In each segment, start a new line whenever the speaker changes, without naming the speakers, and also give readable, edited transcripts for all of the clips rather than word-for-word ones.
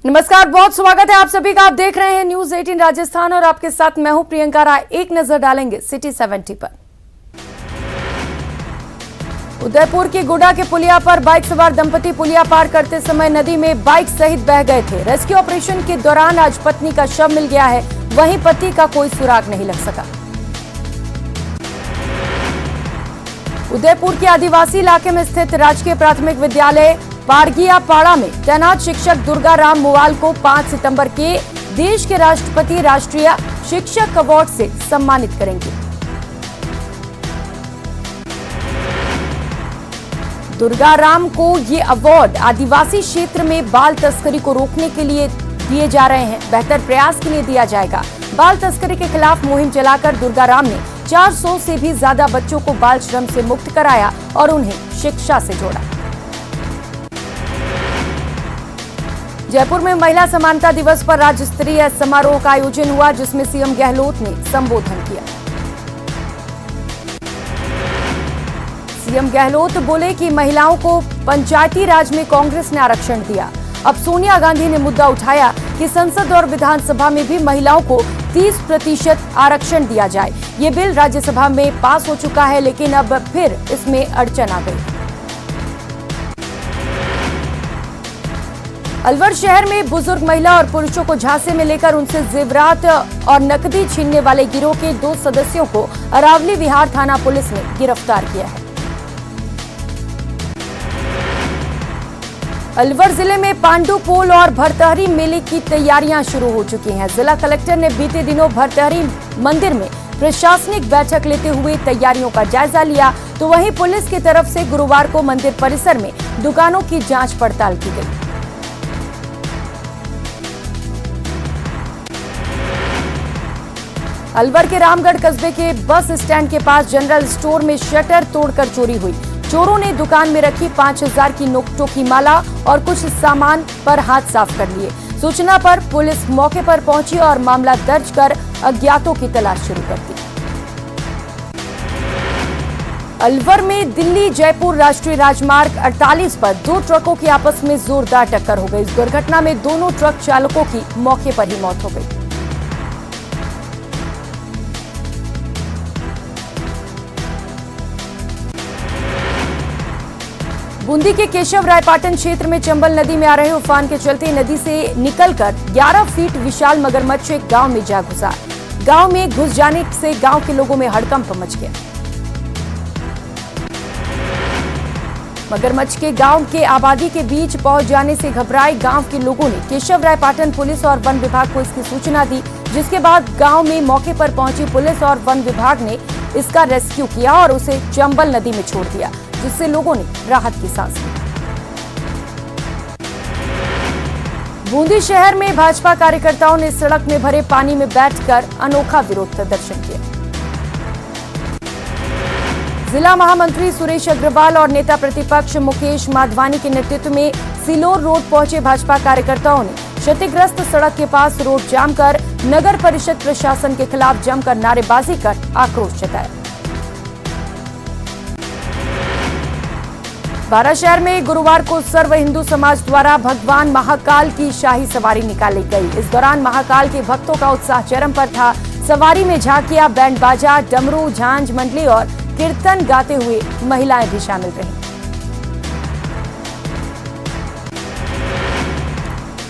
नमस्कार, बहुत स्वागत है आप सभी का। आप देख रहे हैं न्यूज 18 राजस्थान और आपके साथ मैं हूं प्रियंका राय। एक नजर डालेंगे सिटी 70 पर। उदयपुर की गुडा के पुलिया पर बाइक सवार दंपति पुलिया पार करते समय नदी में बाइक सहित बह गए थे। रेस्क्यू ऑपरेशन के दौरान आज पत्नी का शव मिल गया है, वहीं पति का कोई सुराग नहीं लग सका। उदयपुर के आदिवासी इलाके में स्थित राजकीय प्राथमिक विद्यालय पारगिया पाड़ा में तैनात शिक्षक दुर्गा राम मुवाल को 5 सितंबर के देश के राष्ट्रपति राष्ट्रीय शिक्षक अवार्ड से सम्मानित करेंगे। दुर्गा राम को ये अवार्ड आदिवासी क्षेत्र में बाल तस्करी को रोकने के लिए दिए जा रहे हैं। बेहतर प्रयास के लिए दिया जाएगा। बाल तस्करी के खिलाफ मुहिम चलाकर दुर्गा राम ने 400 से भी ज्यादा बच्चों को बाल श्रम से मुक्त कराया और उन्हें शिक्षा से जोड़ा। जयपुर में महिला समानता दिवस पर राज्य स्तरीय समारोह का आयोजन हुआ, जिसमें सीएम गहलोत ने संबोधन किया। सीएम गहलोत बोले कि महिलाओं को पंचायती राज में कांग्रेस ने आरक्षण दिया। अब सोनिया गांधी ने मुद्दा उठाया कि संसद और विधानसभा में भी महिलाओं को 30% आरक्षण दिया जाए। ये बिल राज्यसभा में पास हो चुका है, लेकिन अब फिर इसमें अड़चन आ गई। अलवर शहर में बुजुर्ग महिला और पुरुषों को झांसे में लेकर उनसे जेवरात और नकदी छीनने वाले गिरोह के 2 सदस्यों को अरावली विहार थाना पुलिस ने गिरफ्तार किया है। अलवर जिले में पांडु पोल और भरतहरी मेले की तैयारियां शुरू हो चुकी हैं। जिला कलेक्टर ने बीते दिनों भरतहरी मंदिर में प्रशासनिक बैठक लेते हुए तैयारियों का जायजा लिया, तो वहीं पुलिस की तरफ से गुरुवार को मंदिर परिसर में दुकानों की जांच पड़ताल की गई। अलवर के रामगढ़ कस्बे के बस स्टैंड के पास जनरल स्टोर में शटर तोड़कर चोरी हुई। चोरों ने दुकान में रखी 5000 की नोटों की माला और कुछ सामान पर हाथ साफ कर लिए। सूचना पर पुलिस मौके पर पहुंची और मामला दर्ज कर अज्ञातों की तलाश शुरू कर दी। अलवर में दिल्ली जयपुर राष्ट्रीय राजमार्ग 48 पर 2 ट्रकों की आपस में जोरदार टक्कर हो गई। इस दुर्घटना में दोनों ट्रक चालकों की मौके पर ही मौत हो गई। बूंदी के केशव रायपाटन क्षेत्र में चंबल नदी में आ रहे उफान के चलते नदी से निकलकर 11 फीट विशाल मगरमच्छ एक गांव में जा घुसा। गांव में घुस जाने से गांव के लोगों में हड़कंप मच गया। मगरमच्छ के गांव के आबादी के बीच पहुंच जाने से घबराए गांव के लोगों ने केशव रायपाटन पुलिस और वन विभाग को इसकी सूचना दी, जिसके बाद गांव में मौके पर पहुंची पुलिस और वन विभाग ने इसका रेस्क्यू किया और उसे चंबल नदी में छोड़ दिया, जिससे लोगों ने राहत की सांस ली। बूंदी शहर में भाजपा कार्यकर्ताओं ने सड़क में भरे पानी में बैठकर अनोखा विरोध प्रदर्शन किया। जिला महामंत्री सुरेश अग्रवाल और नेता प्रतिपक्ष मुकेश माधवानी के नेतृत्व में सिलोर रोड पहुंचे भाजपा कार्यकर्ताओं ने क्षतिग्रस्त सड़क के पास रोड जाम कर नगर परिषद प्रशासन के खिलाफ जमकर नारेबाजी कर आक्रोश जताया। बारा शहर में गुरुवार को सर्व हिंदू समाज द्वारा भगवान महाकाल की शाही सवारी निकाली गई। इस दौरान महाकाल के भक्तों का उत्साह चरम पर था। सवारी में झांकियां, बैंड बाजा, डमरू, झांझ मंडली और कीर्तन गाते हुए महिलाएं भी शामिल रहीं।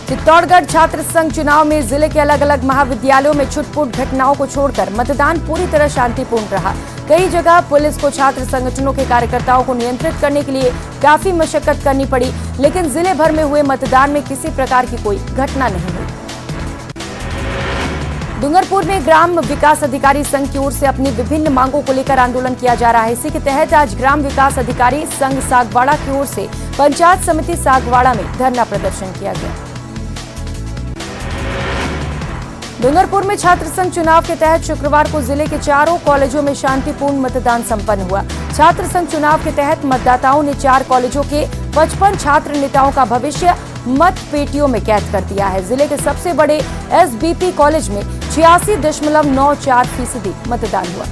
चित्तौड़गढ़ छात्र संघ चुनाव में जिले के अलग अलग महाविद्यालयों में छुटपुट घटनाओं को छोड़कर मतदान पूरी तरह शांतिपूर्ण रहा। कई जगह पुलिस को छात्र संगठनों के कार्यकर्ताओं को नियंत्रित करने के लिए काफी मशक्कत करनी पड़ी, लेकिन जिले भर में हुए मतदान में किसी प्रकार की कोई घटना नहीं हुई। डूंगरपुर में ग्राम विकास अधिकारी संघ की ओर से अपनी विभिन्न मांगों को लेकर आंदोलन किया जा रहा है। इसी के तहत आज ग्राम विकास अधिकारी संघ सागवाड़ा की ओर से पंचायत समिति सागवाड़ा में धरना प्रदर्शन किया गया। डूंगरपुर में छात्र संघ चुनाव के तहत शुक्रवार को जिले के चारों कॉलेजों में शांतिपूर्ण मतदान संपन्न हुआ। छात्र संघ चुनाव के तहत मतदाताओं ने 4 कॉलेजों के 55 छात्र नेताओं का भविष्य मत पेटियों में कैद कर दिया है। जिले के सबसे बड़े एसबीपी कॉलेज में 86.94% मतदान हुआ।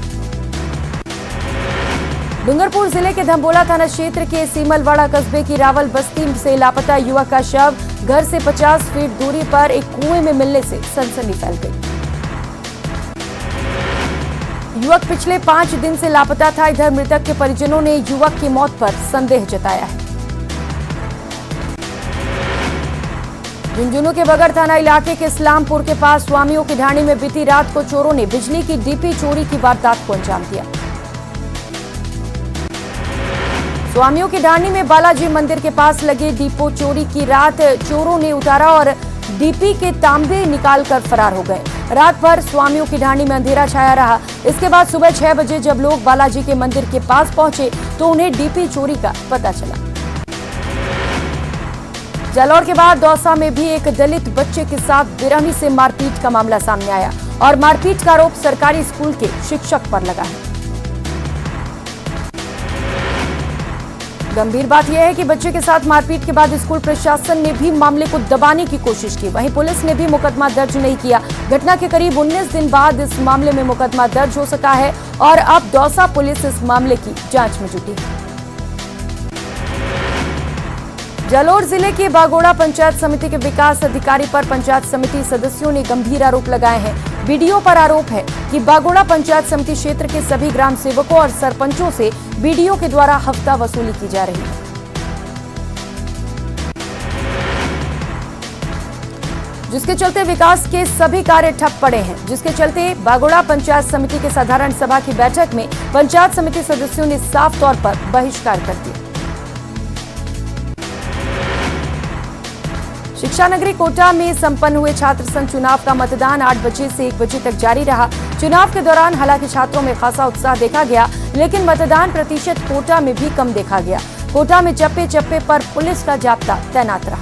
डूंगरपुर जिले के धम्बोला थाना क्षेत्र के सीमलवाड़ा कस्बे की रावल बस्ती से लापता युवक का शव घर से 50 फीट दूरी पर एक कुएं में मिलने से सनसनी फैल गई। युवक पिछले 5 दिन से लापता था। इधर मृतक के परिजनों ने युवक की मौत पर संदेह जताया है। झुंझुनू के बगड़ थाना इलाके के इस्लामपुर के पास स्वामियों की ढाणी में बीती रात को चोरों ने बिजली की डीपी चोरी की वारदात को अंजाम दिया। स्वामियों की ढाणी में बालाजी मंदिर के पास लगे डीपो चोरी की रात चोरों ने उतारा और डीपी के तांबे निकालकर फरार हो गए। रात भर स्वामियों की ढाणी में अंधेरा छाया रहा। इसके बाद सुबह 6 बजे जब लोग बालाजी के मंदिर के पास पहुंचे तो उन्हें डीपी चोरी का पता चला। जालौर के बाद दौसा में भी एक दलित बच्चे के साथ बेरहमी से मारपीट का मामला सामने आया और मारपीट का आरोप सरकारी स्कूल के शिक्षक पर लगा है। गंभीर बात यह है कि बच्चे के साथ मारपीट के बाद स्कूल प्रशासन ने भी मामले को दबाने की कोशिश की। वहीं पुलिस ने भी मुकदमा दर्ज नहीं किया। घटना के करीब 19 दिन बाद इस मामले में मुकदमा दर्ज हो सका है और अब दौसा पुलिस इस मामले की जांच में जुटी है। जालौर जिले के बागोड़ा पंचायत समिति के विकास अधिकारी पर पंचायत समिति सदस्यों ने गंभीर आरोप लगाए हैं। बीडीओ पर आरोप है कि बागोड़ा पंचायत समिति क्षेत्र के सभी ग्राम सेवकों और सरपंचों से बीडीओ के द्वारा हफ्ता वसूली की जा रही है। जिसके चलते विकास के सभी कार्य ठप पड़े हैं। जिसके चलते बागोड़ा पंचायत समिति के साधारण सभा की बैठक में पंचायत समिति सदस्यों ने साफ तौर पर बहिष्कार कर दिया। शिक्षा नगरी कोटा में संपन्न हुए छात्र संघ चुनाव का मतदान 8 बजे से 1 बजे तक जारी रहा। चुनाव के दौरान हालांकि छात्रों में खासा उत्साह देखा गया, लेकिन मतदान प्रतिशत कोटा में भी कम देखा गया। कोटा में चप्पे चप्पे पर पुलिस का जाब्ता तैनात रहा।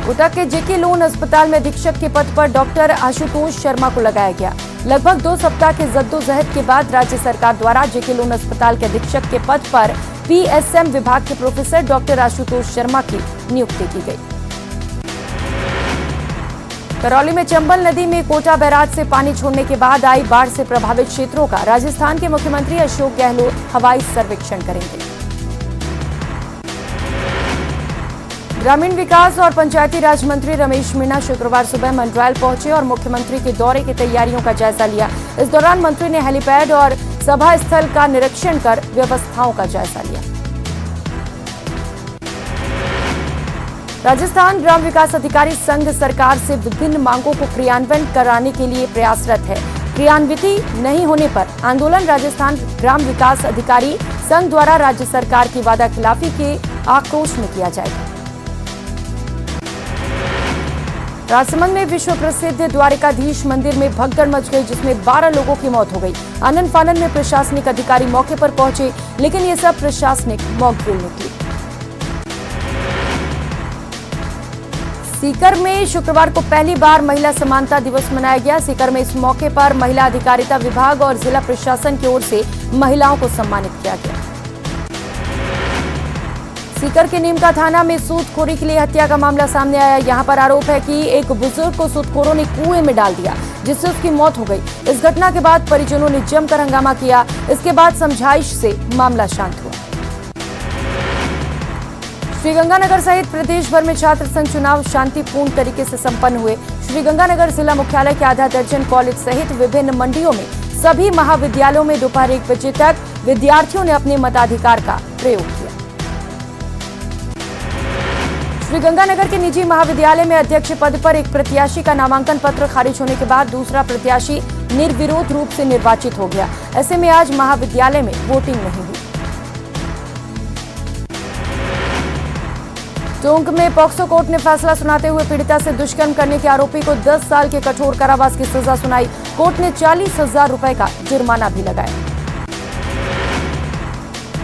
कोटा के जेके लोन अस्पताल में अधीक्षक के पद पर डॉक्टर आशुतोष शर्मा को लगाया गया। लगभग 2 सप्ताह के जद्दोजहद के बाद राज्य सरकार द्वारा जेके लोन अस्पताल के अधीक्षक के पद पर पीएसएम विभाग के प्रोफेसर डॉक्टर आशुतोष शर्मा की नियुक्ति की गई। करौली में चंबल नदी में कोटा बैराज से पानी छोड़ने के बाद आई बाढ़ से प्रभावित क्षेत्रों का राजस्थान के मुख्यमंत्री अशोक गहलोत हवाई सर्वेक्षण करेंगे। ग्रामीण विकास और पंचायती राज मंत्री रमेश मीणा शुक्रवार सुबह मंडरायल पहुंचे और मुख्यमंत्री के दौरे की तैयारियों का जायजा लिया। इस दौरान मंत्री ने हेलीपैड और सभा स्थल का निरीक्षण कर व्यवस्थाओं का जायजा लिया। राजस्थान ग्राम विकास अधिकारी संघ सरकार से विभिन्न मांगों को क्रियान्वयन कराने के लिए प्रयासरत है। क्रियान्विति नहीं होने पर आंदोलन राजस्थान ग्राम विकास अधिकारी संघ द्वारा राज्य सरकार की वादा खिलाफी के आक्रोश में किया जाएगा। राजसमंद में विश्व प्रसिद्ध द्वारिकाधीश मंदिर में भगदड़ मच गई, जिसमें 12 लोगों की मौत हो गई। आनन फानन में प्रशासनिक अधिकारी मौके पर पहुंचे, लेकिन ये सब प्रशासनिक मॉकड्रिल निकली। सीकर में शुक्रवार को पहली बार महिला समानता दिवस मनाया गया। सीकर में इस मौके पर महिला अधिकारिता विभाग और जिला प्रशासन की ओर से महिलाओं को सम्मानित किया गया। सीकर के नीमका थाना में सूदखोरी के लिए हत्या का मामला सामने आया। यहां पर आरोप है कि एक बुजुर्ग को सूदखोरों ने कुएं में डाल दिया, जिससे उसकी मौत हो गई। इस घटना के बाद परिजनों ने जमकर हंगामा किया। इसके बाद समझाइश से मामला शांत हुआ। श्रीगंगानगर सहित प्रदेश भर में छात्र संघ चुनाव शांतिपूर्ण तरीके से संपन्न हुए। श्रीगंगानगर जिला मुख्यालय के आधा दर्जन कॉलेज सहित विभिन्न मंडियों में सभी महाविद्यालयों में दोपहर 1 बजे तक विद्यार्थियों ने अपने मताधिकार का प्रयोग किया। श्रीगंगानगर के निजी महाविद्यालय में अध्यक्ष पद पर एक प्रत्याशी का नामांकन पत्र खारिज होने के बाद दूसरा प्रत्याशी निर्विरोध रूप से निर्वाचित हो गया। ऐसे में आज महाविद्यालय में वोटिंग नहीं हुई। टोंक में पॉक्सो कोर्ट ने फैसला सुनाते हुए पीड़िता से दुष्कर्म करने के आरोपी को 10 साल के कठोर कारावास की सजा सुनाई। कोर्ट ने 40,000 रुपए का जुर्माना भी लगाया।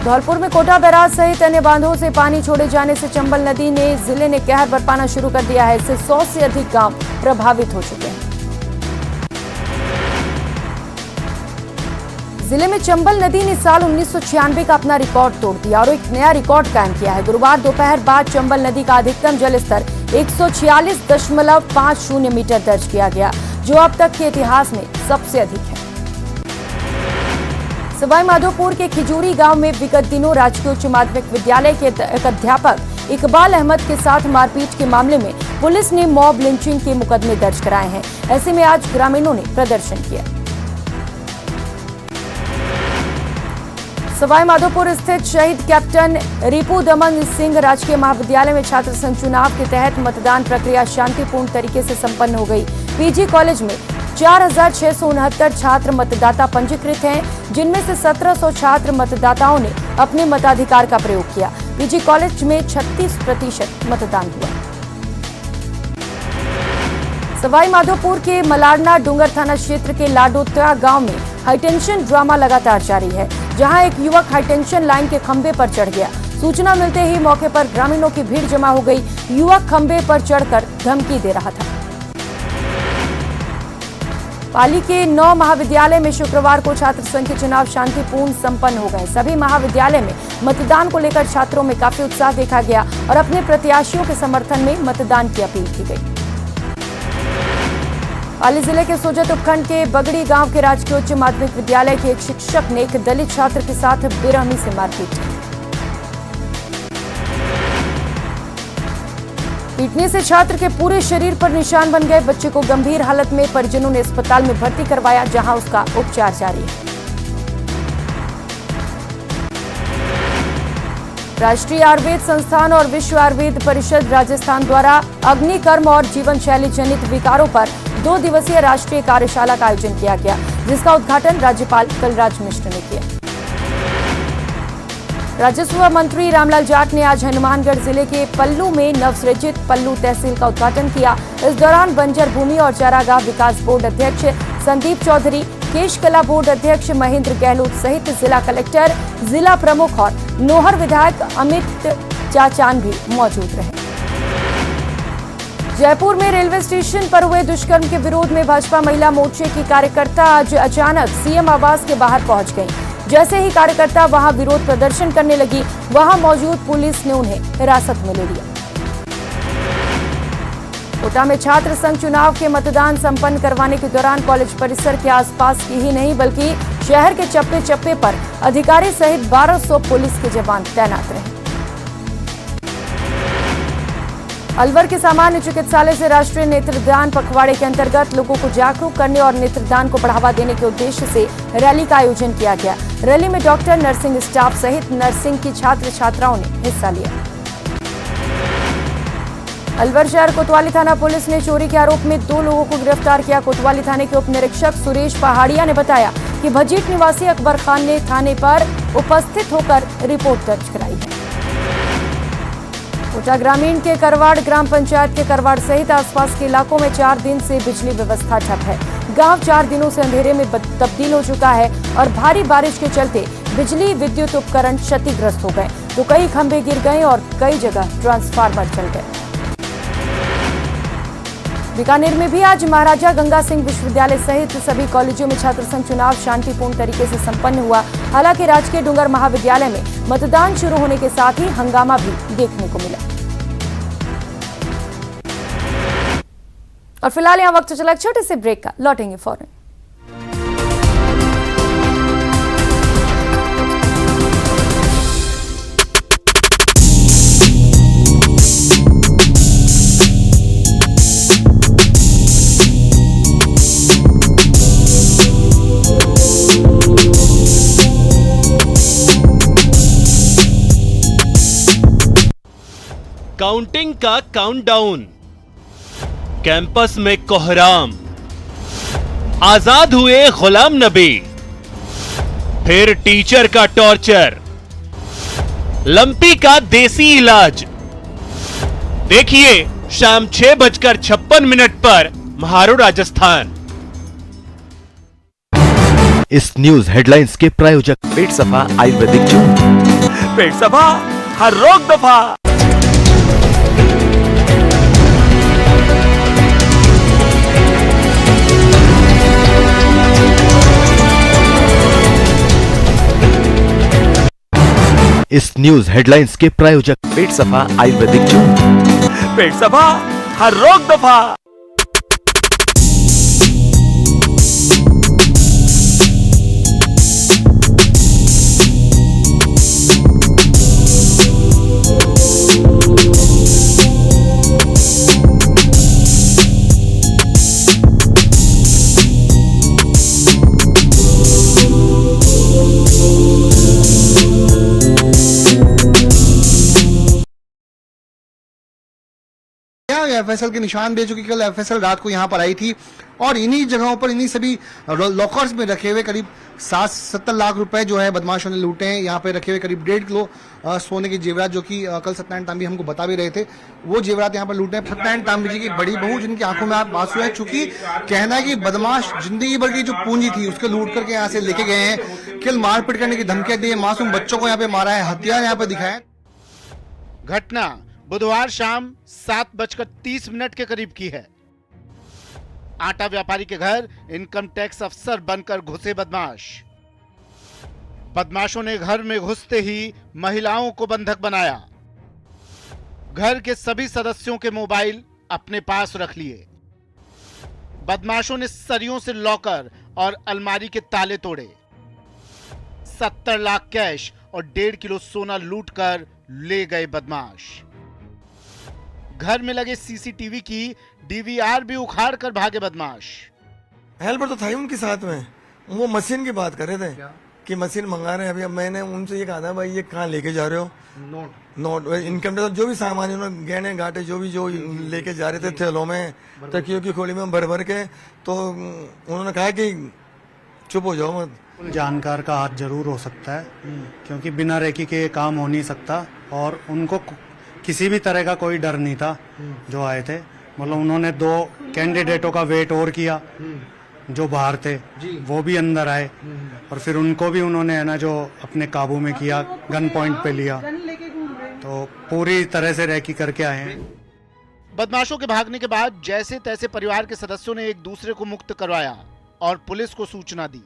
धौलपुर में कोटा बैराज सहित अन्य बांधों से पानी छोड़े जाने से चंबल नदी ने जिले ने कहर बरपाना शुरू कर दिया है। इससे 100 से अधिक गांव प्रभावित हो चुके हैं। जिले में चंबल नदी ने साल 1996 का अपना रिकॉर्ड तोड़ दिया और एक नया रिकॉर्ड कायम किया है। गुरुवार दोपहर बाद चंबल नदी का अधिकतम जलस्तर 146.50 मीटर दर्ज किया गया, जो अब तक के इतिहास में सबसे अधिक है। सवाई माधोपुर के खिजूरी गांव में विगत दिनों राजकीय उच्च माध्यमिक विद्यालय के एक अध्यापक इकबाल अहमद के साथ मारपीट के मामले में पुलिस ने मॉब लिंचिंग के मुकदमे दर्ज कराए हैं। ऐसे में आज ग्रामीणों ने प्रदर्शन किया। सवाई माधोपुर स्थित शहीद कैप्टन रिपू दमन सिंह राजकीय महाविद्यालय में छात्र संघ चुनाव के तहत मतदान प्रक्रिया शांतिपूर्ण तरीके से संपन्न हो गई। पीजी कॉलेज में 4,669 छात्र मतदाता पंजीकृत हैं, जिनमें से 1,700 छात्र मतदाताओं ने अपने मताधिकार का प्रयोग किया। पीजी कॉलेज में 36% मतदान हुआ। सवाई माधोपुर के मलारना डूंगर थाना क्षेत्र के लाडोत्या गांव में हाईटेंशन ड्रामा लगातार जारी है, जहां एक युवक हाईटेंशन लाइन के खंभे पर चढ़ गया। सूचना मिलते ही मौके पर ग्रामीणों की भीड़ जमा हो गई। युवक खंभे पर चढ़कर धमकी दे रहा था। पाली के 9 महाविद्यालय में शुक्रवार को छात्र संघ के चुनाव शांतिपूर्ण संपन्न हो गए। सभी महाविद्यालय में मतदान को लेकर छात्रों में काफी उत्साह देखा गया और अपने प्रत्याशियों के समर्थन में मतदान की अपील की गई। पाली जिले के सोजत उपखंड के बगड़ी गांव के राजकीय उच्च माध्यमिक विद्यालय के एक शिक्षक ने एक दलित छात्र के साथ बेरहमी से मारपीट की। पीटने से छात्र के पूरे शरीर पर निशान बन गए। बच्चे को गंभीर हालत में परिजनों ने अस्पताल में भर्ती करवाया, जहां उसका उपचार जारी है। राष्ट्रीय आयुर्वेद संस्थान और विश्व आयुर्वेद परिषद राजस्थान द्वारा अग्नि, कर्म और जीवन शैली जनित विकारों पर 2 दिवसीय राष्ट्रीय कार्यशाला का आयोजन किया गया, जिसका उद्घाटन राज्यपाल कलराज मिश्र ने किया। राजस्व मंत्री रामलाल जाट ने आज हनुमानगढ़ जिले के पल्लू में नवसृजित पल्लू तहसील का उद्घाटन किया। इस दौरान बंजर भूमि और चारागाह विकास बोर्ड अध्यक्ष संदीप चौधरी, केश कला बोर्ड अध्यक्ष महेंद्र गहलोत सहित जिला कलेक्टर, जिला प्रमुख और नोहर विधायक अमित चाचान भी मौजूद रहे। जयपुर में रेलवे स्टेशन पर हुए दुष्कर्म के विरोध में भाजपा महिला मोर्चे की कार्यकर्ता आज अचानक सीएम आवास के बाहर पहुंच गईं। जैसे ही कार्यकर्ता वहां विरोध प्रदर्शन करने लगी, वहां मौजूद पुलिस ने उन्हें हिरासत में ले लिया। कोटा में छात्र संघ चुनाव के मतदान संपन्न करवाने के दौरान कॉलेज परिसर के आसपास की ही नहीं बल्कि शहर के चप्पे चप्पे पर अधिकारी सहित 1200 पुलिस के जवान तैनात रहे। अलवर के सामान्य चिकित्सालय से राष्ट्रीय नेत्रदान पखवाड़े के अंतर्गत लोगों को जागरूक करने और नेत्रदान को बढ़ावा देने के उद्देश्य से रैली का आयोजन किया गया। रैली में डॉक्टर, नर्सिंग स्टाफ सहित नर्सिंग की छात्र छात्राओं ने हिस्सा लिया। अलवर शहर कोतवाली थाना पुलिस ने चोरी के आरोप में 2 लोगों को गिरफ्तार किया। कोतवाली थाने के उप निरीक्षक सुरेश पहाड़िया ने बताया कि भजीट निवासी अकबर खान ने थाने पर उपस्थित होकर रिपोर्ट दर्ज कराई है। कोटा ग्रामीण के करवाड़ ग्राम पंचायत के करवाड़ सहित आसपास के इलाकों में 4 दिन से बिजली व्यवस्था ठप है। गांव 4 दिनों से अंधेरे में तब्दील हो चुका है और भारी बारिश के चलते बिजली विद्युत उपकरण क्षतिग्रस्त हो गए, तो कई खंभे गिर गए और कई जगह ट्रांसफार्मर जल गए। बीकानेर में भी आज महाराजा गंगा सिंह विश्वविद्यालय सहित सभी कॉलेजों में छात्र संघ चुनाव शांतिपूर्ण तरीके से संपन्न हुआ। हालांकि राजकीय डूंगर महाविद्यालय में मतदान शुरू होने के साथ ही हंगामा भी देखने को मिला। और फिलहाल यहाँ वक्त चला छोटे से ब्रेक का, लौटेंगे फौरन।
काउंटिंग का काउंटडाउन, कैंपस में कोहराम, आजाद हुए गुलाम नबी, फिर टीचर का टॉर्चर, लंपी का देसी इलाज। देखिए शाम 6:56 पर म्हारो राजस्थान।
इस न्यूज हेडलाइंस के प्रायोजक
पेट सफा आयुर्वेदिक जून, पेट सफा हर रोग दफा।
इस न्यूज हेडलाइंस के प्रायोजक
पेट सफा आयुर्वेदिक जून, पेट सफा हर रोग दफा।
एफएसएल के निशान दे चुकी। कल एफएसएल रात को यहाँ पर आई थी और इन्हीं जगहों पर इन्हीं सभी लॉकर्स में रखे हुए करीब 60-70 लाख रुपए जो है बदमाशों ने लूटे हैं। यहाँ पे रखे हुए करीब 1.5 किलो सोने के जेवरात, जो कि कल सत्यनारायण तांबी हमको बता भी रहे थे, वो जेवरात यहाँ पर लूटे हैं। सत्यनारायण तांबी जी की बड़ी बहू, जिनकी आंखों में आप आंसू है, चूंकि कहना है कि बदमाश जिंदगी भर की जो पूंजी थी उसको लूट करके यहाँ से लेके गए हैं। कल मारपीट करने की धमकियां दी है, मासूम बच्चों को यहाँ पे मारा है, हथियार यहाँ पे दिखाया।
घटना बुधवार शाम 7:30 के करीब की है। आटा व्यापारी के घर इनकम टैक्स अफसर बनकर घुसे बदमाश। बदमाशों ने घर में घुसते ही महिलाओं को बंधक बनाया। घर के सभी सदस्यों के मोबाइल अपने पास रख लिए। बदमाशों ने सरियों से लॉकर और अलमारी के ताले तोड़े। 70 लाख कैश और 1.5 किलो सोना लूटकर ले गए बदमाश। घर में लगे सीसीटीवी की डीवीआर भी उखाड़ कर भागे बदमाश।
हेल्पर तो था ही उनके साथ में, वो मशीन की बात कर रहे थे कि मशीन मंगा रहे हैं अभी। अब मैंने उनसे ये कहा था, भाई ये कहाँ लेके जा रहे हो? नोट इनकम टैक्स जो भी सामान उन्होंने गहने घाटे जो लेके जा रहे थे थैलों में, तकियों की खोली में भर भर के, तो उन्होंने कहा कि चुप हो जाओ मत।
जानकार का हाथ जरूर हो सकता है, क्योंकि बिना रेकी के ये काम हो नहीं सकता और उनको किसी भी तरह का कोई डर नहीं था जो आए थे। मतलब उन्होंने 2 कैंडिडेटों का वेट और किया जो बाहर थे, वो भी अंदर आए और फिर उनको भी उन्होंने है ना जो अपने काबू में किया, गन पॉइंट पे लिया, तो पूरी तरह से रेकी करके आए हैं।
बदमाशों के भागने के बाद जैसे तैसे परिवार के सदस्यों ने एक दूसरे को मुक्त करवाया और पुलिस को सूचना दी।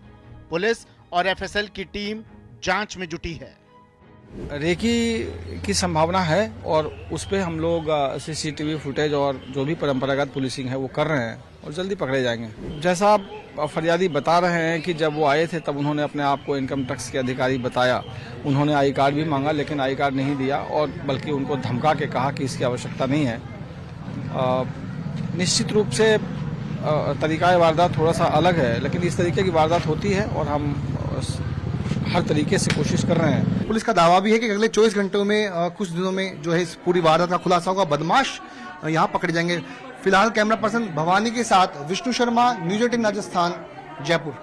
पुलिस और एफएसएल की टीम जांच में जुटी है।
रेकी की संभावना है और उस पे हम लोग सीसीटीवी फुटेज और जो भी परंपरागत पुलिसिंग है वो कर रहे हैं और जल्दी पकड़े जाएंगे। जैसा आप फरियादी बता रहे हैं कि जब वो आए थे तब उन्होंने अपने आप को इनकम टैक्स के अधिकारी बताया। उन्होंने आई कार्ड भी मांगा लेकिन आई कार्ड नहीं दिया और बल्कि उनको धमका के कहा कि इसकी आवश्यकता नहीं है। निश्चित रूप से तरीका वारदात थोड़ा सा अलग है, लेकिन इस तरीके की वारदात होती है और हम हर तरीके से कोशिश कर रहे हैं।
पुलिस का दावा भी है कि अगले 24 घंटों में कुछ दिनों में जो है इस पूरी वारदात का खुलासा होगा, बदमाश यहाँ पकड़े जाएंगे। फिलहाल कैमरा पर्सन भवानी के साथ विष्णु शर्मा, न्यूज 18 राजस्थान, जयपुर।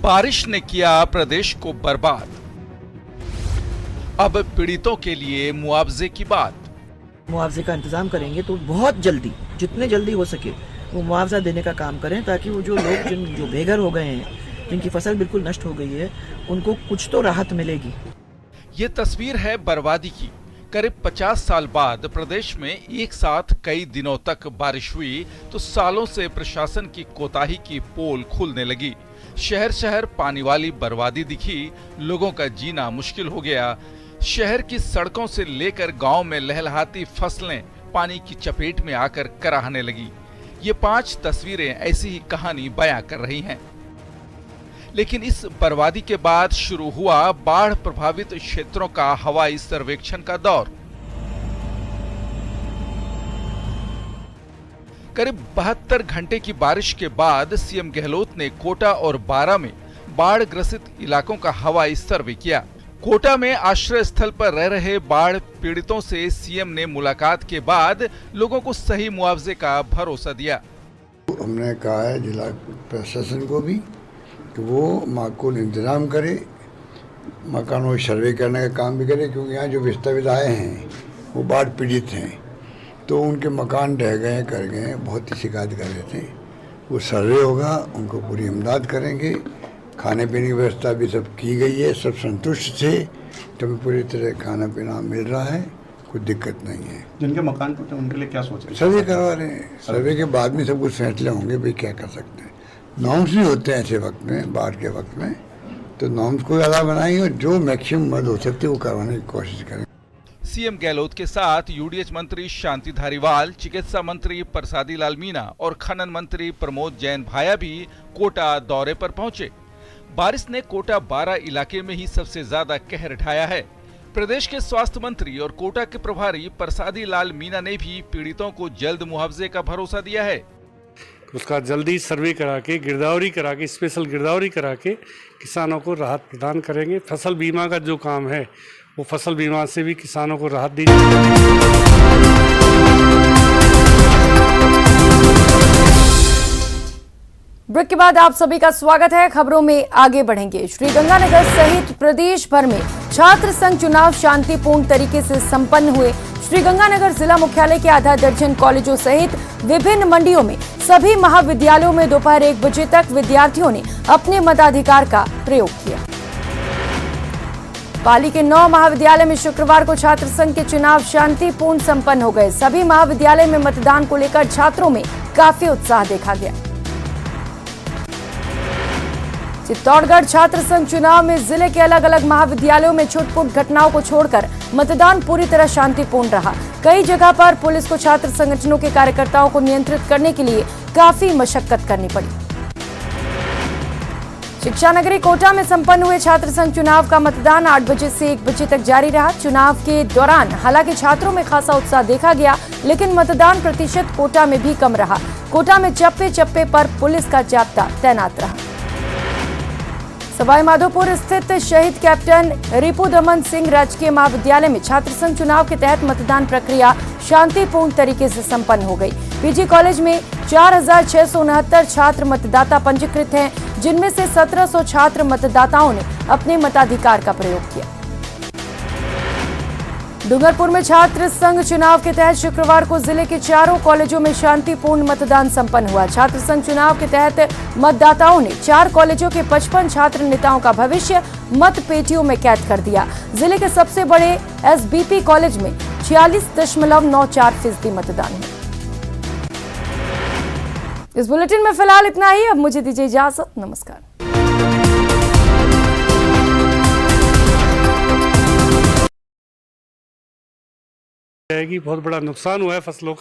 बारिश ने किया प्रदेश को बर्बाद, अब पीड़ितों के लिए मुआवजे की बात।
मुआवजे का इंतजाम करेंगे तो बहुत जल्दी, जितने जल्दी हो सके वो मुआवजा देने का काम करें, ताकि वो जो लोग जो बेघर हो गए हैं, जिनकी फसल बिल्कुल नष्ट हो गई है, उनको कुछ तो राहत मिलेगी।
ये तस्वीर है बर्बादी की। करीब 50 साल बाद प्रदेश में एक साथ कई दिनों तक बारिश हुई तो सालों से प्रशासन की कोताही की पोल खुलने लगी। शहर शहर पानी वाली बर्बादी दिखी, लोगों का जीना मुश्किल हो गया। शहर की सड़कों से लेकर गांव में लहलहाती फसलें पानी की चपेट में आकर कराहने लगी। ये 5 तस्वीरें ऐसी ही कहानी बयां कर रही हैं। लेकिन इस बर्बादी के बाद शुरू हुआ बाढ़ प्रभावित क्षेत्रों का हवाई सर्वेक्षण का दौर। करीब 72 घंटे की बारिश के बाद सीएम गहलोत ने कोटा और बारा में बाढ़ ग्रसित इलाकों का हवाई सर्वे किया। कोटा में आश्रय स्थल पर रह रहे बाढ़ पीड़ितों से सीएम ने मुलाकात के बाद लोगों को सही मुआवजे का भरोसा दिया।
हमने कहा है जिला प्रशासन को भी कि वो माकूल इंतजाम करे, मकानों को सर्वे करने का काम भी करे, क्योंकि यहाँ जो विस्थापित आए हैं वो बाढ़ पीड़ित हैं, तो उनके मकान ढह गए, कर गए, बहुत ही शिकायत कर रहे थे। वो सर्वे होगा, उनको पूरी इमदाद करेंगे। खाने पीने की व्यवस्था भी सब की गई है, सब संतुष्ट थे, तो हमें पूरी तरह खाना पीना मिल रहा है, कोई दिक्कत नहीं है।
जिनके मकान टूटे उनके लिए क्या सोच रहे हैं?
सर्वे करवा रहे हैं, सर्वे के बाद में सब कुछ फैसले होंगे, भाई क्या कर सकते हैं। नॉर्म्स भी होते हैं ऐसे वक्त में, बाढ़ के वक्त में, तो नॉर्म्स को ज़्यादा बनाएंगे और जो मैक्सिमम मदद हो सकती है वो करवाने की कोशिश करें।
सीएम गहलोत के साथ यूडीएच मंत्री शांति धारीवाल, चिकित्सा मंत्री प्रसादी लाल मीणा और खनन मंत्री प्रमोद जैन भाया भी कोटा दौरे पर पहुंचे। बारिश ने कोटा बारा इलाके में ही सबसे ज्यादा कहर ढाया है। प्रदेश के स्वास्थ्य मंत्री और कोटा के प्रभारी प्रसादी लाल मीणा ने भी पीड़ितों को जल्द मुआवजे का भरोसा दिया है।
उसका जल्दी सर्वे करा के, गिरदावरी करा के, स्पेशल गिरदावरी करा के किसानों को राहत प्रदान करेंगे। फसल बीमा का जो काम है वो फसल बीमा से भी किसानों को राहत दी जाएगी।
ब्रेक के बाद आप सभी का स्वागत है। खबरों में आगे बढ़ेंगे। श्रीगंगानगर सहित प्रदेश भर में छात्र संघ चुनाव शांतिपूर्ण तरीके से संपन्न हुए। श्रीगंगानगर जिला मुख्यालय के आधा दर्जन कॉलेजों सहित विभिन्न मंडियों में सभी महाविद्यालयों में दोपहर 1 बजे तक विद्यार्थियों ने अपने मताधिकार का प्रयोग किया। पाली के 9 महाविद्यालय में शुक्रवार को छात्र संघ के चुनाव शांतिपूर्ण संपन्न हो गए। सभी महाविद्यालय में मतदान को लेकर छात्रों में काफी उत्साह देखा गया। चित्तौड़गढ़ छात्र संघ चुनाव में जिले के अलग अलग महाविद्यालयों में छुटपुट घटनाओं को छोड़कर मतदान पूरी तरह शांतिपूर्ण रहा। कई जगह पर पुलिस को छात्र संगठनों के कार्यकर्ताओं को नियंत्रित करने के लिए काफी मशक्कत करनी पड़ी। शिक्षा नगरी कोटा में संपन्न हुए छात्र संघ चुनाव का मतदान 8 बजे से 1 बजे तक जारी रहा। चुनाव के दौरान हालांकि छात्रों में खासा उत्साह देखा गया, लेकिन मतदान प्रतिशत कोटा में भी कम रहा। कोटा में चप्पे चप्पे पर पुलिस का जाब्ता तैनात रहा। सवाईमाधोपुर स्थित शहीद कैप्टन रिपु दमन सिंह राजकीय महाविद्यालय में छात्र संघ चुनाव के तहत मतदान प्रक्रिया शांतिपूर्ण तरीके से संपन्न हो गई। पीजी कॉलेज में 4669 छात्र मतदाता पंजीकृत हैं, जिनमें से 1700 छात्र मतदाताओं ने अपने मताधिकार का प्रयोग किया। डूंगरपुर में छात्र संघ चुनाव के तहत शुक्रवार को जिले के चारों कॉलेजों में शांतिपूर्ण मतदान संपन्न हुआ। छात्र संघ चुनाव के तहत मतदाताओं ने 4 कॉलेजों के 55 छात्र नेताओं का भविष्य मत पेटियों में कैद कर दिया। जिले के सबसे बड़े एसबीपी कॉलेज में 46.94% मतदान हुआ। इस बुलेटिन में फिलहाल इतना ही। अब मुझे दीजिए इजाजत। नमस्कार।
बहुत बड़ा नुकसान हुआ है फसलों का।